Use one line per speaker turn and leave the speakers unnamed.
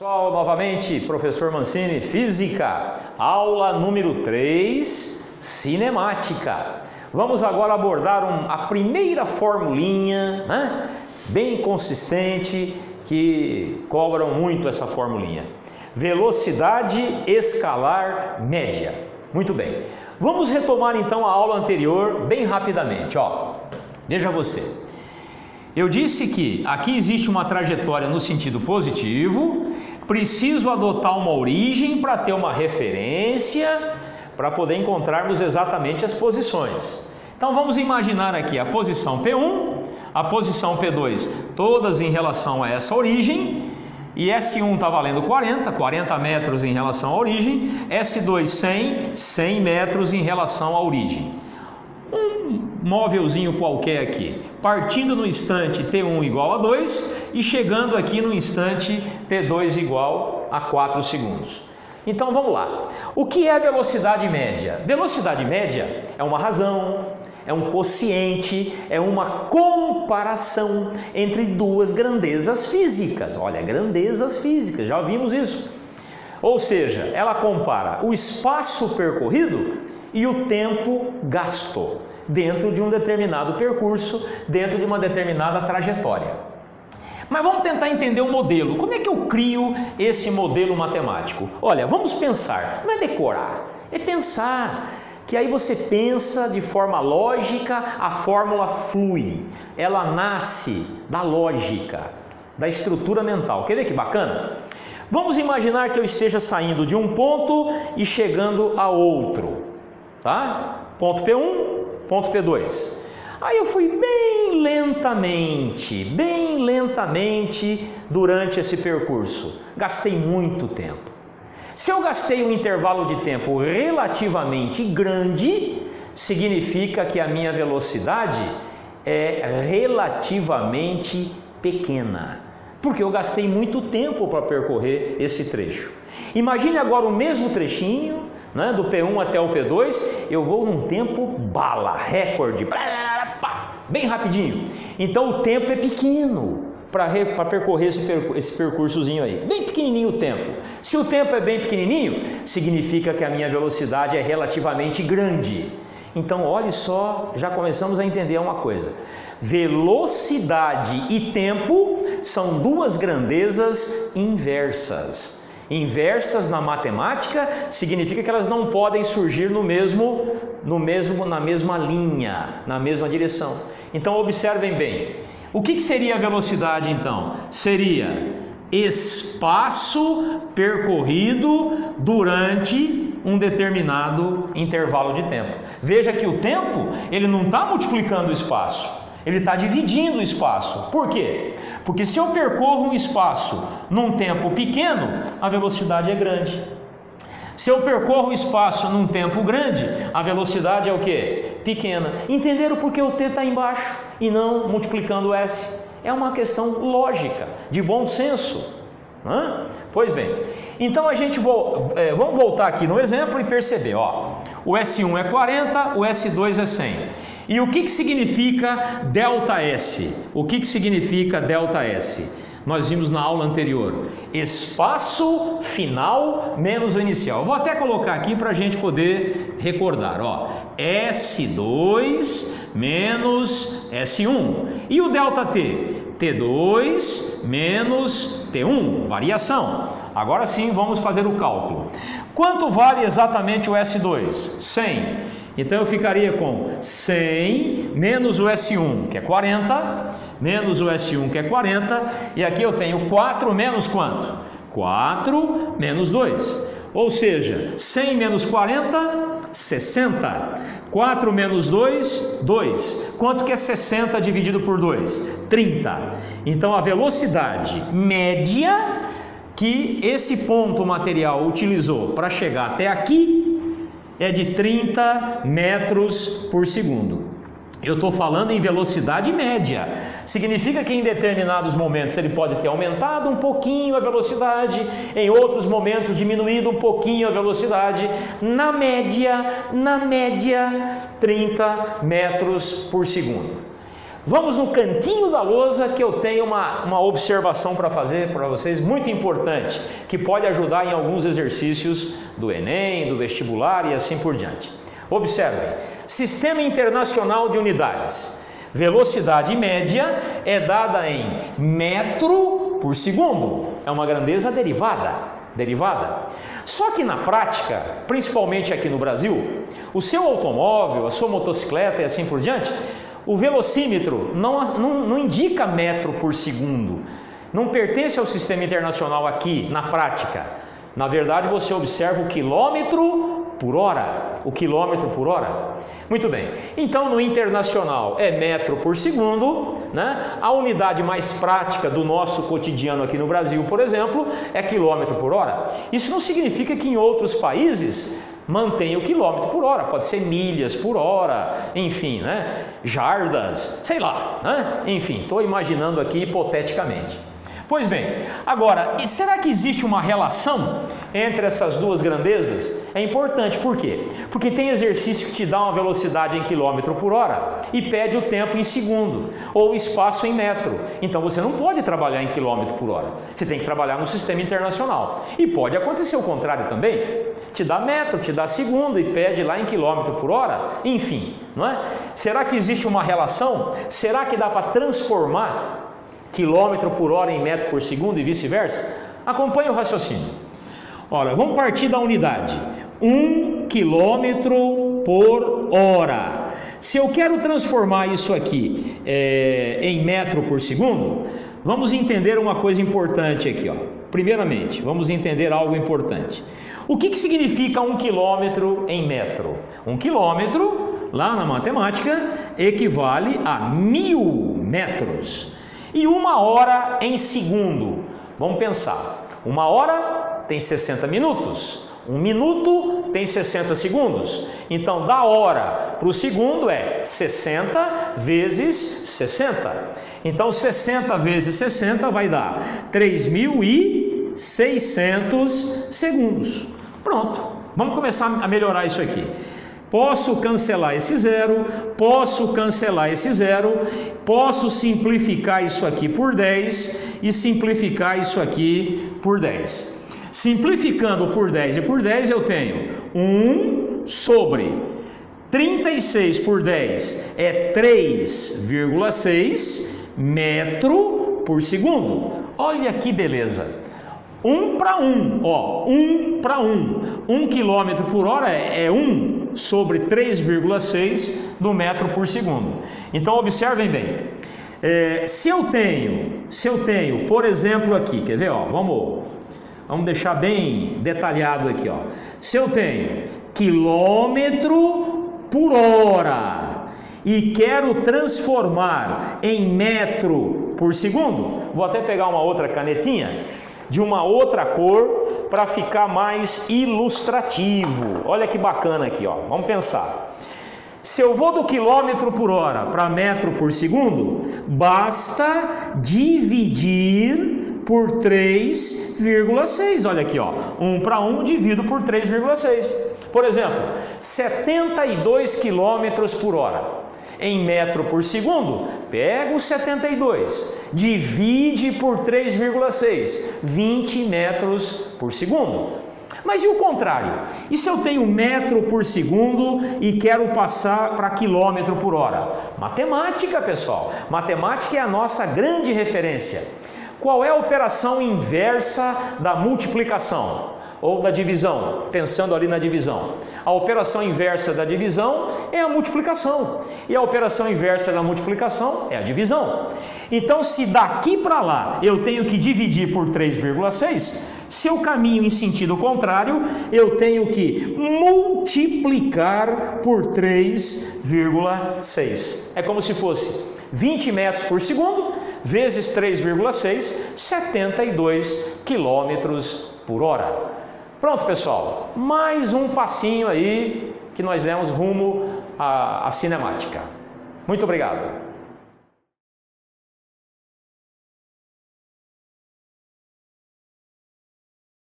Pessoal, novamente, professor Mancini, Física, aula número 3, Cinemática. Vamos agora abordar a primeira formulinha, né? Bem consistente, que cobram muito essa formulinha. Velocidade escalar média. Muito bem. Vamos retomar então a aula anterior bem rapidamente. Veja você. Eu disse que aqui existe uma trajetória no sentido positivo, preciso adotar uma origem para ter uma referência, para poder encontrarmos exatamente as posições. Então vamos imaginar aqui a posição P1, a posição P2, todas em relação a essa origem, e S1 está valendo 40 metros em relação à origem, S2 100 metros em relação à origem. Móvelzinho qualquer aqui, partindo no instante T1 igual a 2 e chegando aqui no instante T2 igual a 4 segundos. Então vamos lá. O que é a velocidade média? Velocidade média é uma razão, é um quociente, é uma comparação entre duas grandezas físicas. Olha, grandezas físicas, já vimos isso. Ou seja, ela compara o espaço percorrido e o tempo gasto dentro de um determinado percurso, dentro de uma determinada trajetória. Mas vamos tentar entender o modelo. Como é que eu crio esse modelo matemático? Olha, vamos pensar, não é decorar, é pensar, que aí você pensa de forma lógica, a fórmula flui, ela nasce da lógica, da estrutura mental. Quer ver que bacana? Vamos imaginar que eu esteja saindo de um ponto e chegando a outro, tá? Ponto P1, ponto P2. Aí eu fui bem lentamente durante esse percurso. Gastei muito tempo. Se eu gastei um intervalo de tempo relativamente grande, significa que a minha velocidade é relativamente pequena, porque eu gastei muito tempo para percorrer esse trecho. Imagine agora o mesmo trechinho, né, do P1 até o P2, eu vou num tempo bala, recorde, bem rapidinho. Então o tempo é pequeno para percorrer esse percursozinho aí, bem pequenininho o tempo. Se o tempo é bem pequenininho, significa que a minha velocidade é relativamente grande. Então olhe só, já começamos a entender uma coisa. Velocidade e tempo são duas grandezas inversas. Inversas na matemática significa que elas não podem surgir na mesma linha, na mesma direção. Então observem bem. O que seria a velocidade então? Seria espaço percorrido durante um determinado intervalo de tempo. Veja que o tempo, ele não está multiplicando o espaço, ele está dividindo o espaço. Por quê? Porque se eu percorro um espaço num tempo pequeno, a velocidade é grande. Se eu percorro um espaço num tempo grande, a velocidade é o quê? Pequena. Entenderam por que o T está embaixo e não multiplicando o S? É uma questão lógica, de bom senso. Pois bem, então vamos voltar aqui no exemplo e perceber. O S1 é 40, o S2 é 100. E o que significa ΔS? O que significa ΔS? Nós vimos na aula anterior, espaço final menos o inicial. Vou até colocar aqui para a gente poder recordar. S2 menos S1. E o ΔT? T2 menos T1, variação. Agora sim, vamos fazer o cálculo. Quanto vale exatamente o S2? 100. Então eu ficaria com 100 menos o S1, que é 40, menos o S1, que é 40, e aqui eu tenho 4 menos quanto? 4 menos 2. Ou seja, 100 menos 40, 60. 4 menos 2, 2. Quanto que é 60 dividido por 2? 30. Então a velocidade média que esse ponto material utilizou para chegar até aqui é de 30 metros por segundo. Eu estou falando em velocidade média. Significa que em determinados momentos ele pode ter aumentado um pouquinho a velocidade, em outros momentos diminuído um pouquinho a velocidade. Na média, 30 metros por segundo. Vamos no cantinho da lousa que eu tenho uma observação para fazer para vocês, muito importante, que pode ajudar em alguns exercícios do Enem, do vestibular e assim por diante. Observem, Sistema Internacional de Unidades. Velocidade média é dada em metro por segundo, é uma grandeza derivada. Só que na prática, principalmente aqui no Brasil, o seu automóvel, a sua motocicleta e assim por diante, o velocímetro não indica metro por segundo, não pertence ao sistema internacional aqui na prática. Na verdade, você observa o quilômetro por hora. Muito bem, então no internacional é metro por segundo, né? A unidade mais prática do nosso cotidiano aqui no Brasil, por exemplo, é quilômetro por hora. Isso não significa que em outros países mantém o quilômetro por hora, pode ser milhas por hora, enfim, né? Jardas, sei lá, né? Enfim, estou imaginando aqui hipoteticamente. Pois bem, agora, e será que existe uma relação entre essas duas grandezas? É importante, por quê? Porque tem exercício que te dá uma velocidade em quilômetro por hora e pede o tempo em segundo, ou o espaço em metro. Então você não pode trabalhar em quilômetro por hora, você tem que trabalhar no sistema internacional. E pode acontecer o contrário também, te dá metro, te dá segundo e pede lá em quilômetro por hora, enfim, não é? Será que existe uma relação? Será que dá para transformar quilômetro por hora em metro por segundo e vice-versa? Acompanhe o raciocínio. Olha, vamos partir da unidade. 1 quilômetro por hora. Se eu quero transformar isso aqui em metro por segundo, vamos entender uma coisa importante aqui, ó. Primeiramente, vamos entender algo importante. O que significa 1 quilômetro em metro? 1 quilômetro, lá na matemática, equivale a 1000 metros. E 1 hora em segundo, vamos pensar, 1 hora tem 60 minutos, 1 minuto tem 60 segundos, então da hora para o segundo é 60 vezes 60, então 60 vezes 60 vai dar 3.600 segundos. Pronto, vamos começar a melhorar isso aqui. Posso cancelar esse zero, posso cancelar esse zero, posso simplificar isso aqui por 10 e simplificar isso aqui por 10. Simplificando por 10 e por 10 eu tenho 1 sobre 36 por 10 é 3,6 metro por segundo. Olha que beleza! 1 para 1, ó, 1 para 1. 1 quilômetro por hora é 1 sobre 3,6 do metro por segundo. Então observem bem, se eu tenho, por exemplo aqui, quer ver, ó, vamos deixar bem detalhado aqui, ó. Se eu tenho quilômetro por hora e quero transformar em metro por segundo, vou até pegar uma outra canetinha de uma outra cor para ficar mais ilustrativo. Olha que bacana aqui, ó. Vamos pensar. Se eu vou do quilômetro por hora para metro por segundo, basta dividir por 3,6. Olha aqui, ó. 1 para 1 divido por 3,6. Por exemplo, 72 quilômetros por hora. Em metro por segundo, pega o 72, divide por 3,6, 20 metros por segundo. Mas e o contrário? E se eu tenho metro por segundo e quero passar para quilômetro por hora? Matemática, pessoal. Matemática é a nossa grande referência. Qual é a operação inversa da multiplicação? Ou da divisão, pensando ali na divisão. A operação inversa da divisão é a multiplicação, e a operação inversa da multiplicação é a divisão. Então, se daqui para lá eu tenho que dividir por 3,6, se eu caminho em sentido contrário, eu tenho que multiplicar por 3,6. É como se fosse 20 metros por segundo vezes 3,6, 72 quilômetros por hora. Pronto, pessoal, mais um passinho aí que nós demos rumo à cinemática. Muito obrigado.